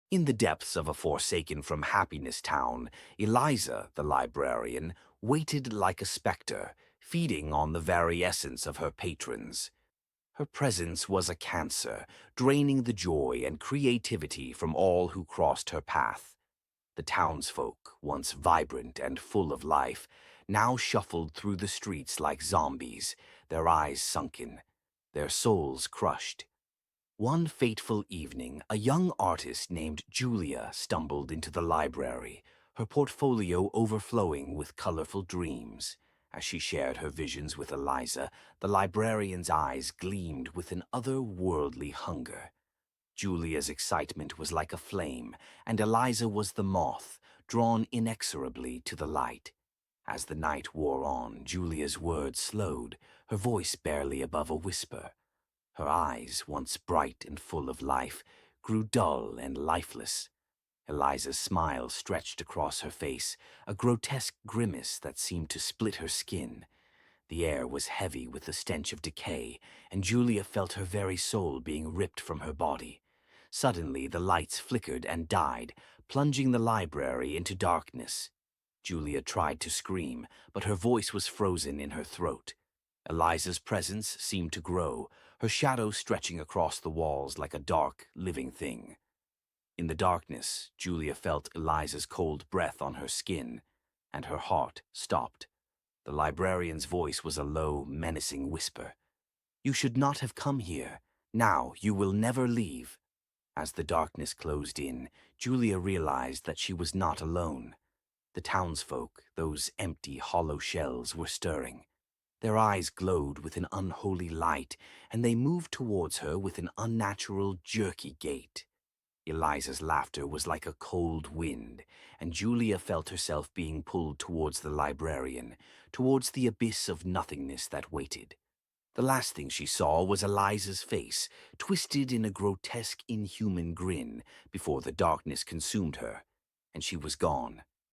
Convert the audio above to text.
In the depths of a forsaken from happiness town, Eliza, the librarian, waited like a spectre, feeding on the very essence of her patrons. Her presence was a cancer, draining the joy and creativity from all who crossed her path. The townsfolk, once vibrant and full of life, now shuffled through the streets like zombies, their eyes sunken, their souls crushed. One fateful evening, a young artist named Julia stumbled into the library, her portfolio overflowing with colorful dreams. As she shared her visions with Eliza, the librarian's eyes gleamed with an otherworldly hunger. Julia's excitement was like a flame, and Eliza was the moth, drawn inexorably to the light. As the night wore on, Julia's words slowed, her voice barely above a whisper. Her eyes, once bright and full of life, grew dull and lifeless. Eliza's smile stretched across her face, a grotesque grimace that seemed to split her skin. The air was heavy with the stench of decay, and Julia felt her very soul being ripped from her body. Suddenly, the lights flickered and died, plunging the library into darkness. Julia tried to scream, but her voice was frozen in her throat. Eliza's presence seemed to grow, her shadow stretching across the walls like a dark, living thing. In the darkness, Julia felt Eliza's cold breath on her skin, and her heart stopped. The librarian's voice was a low, menacing whisper. "You should not have come here. Now you will never leave." As the darkness closed in, Julia realized that she was not alone. The townsfolk, those empty, hollow shells, were stirring. Their eyes glowed with an unholy light, and they moved towards her with an unnatural, jerky gait. Eliza's laughter was like a cold wind, and Julia felt herself being pulled towards the librarian, towards the abyss of nothingness that waited. The last thing she saw was Eliza's face, twisted in a grotesque, inhuman grin, before the darkness consumed her, and she was gone.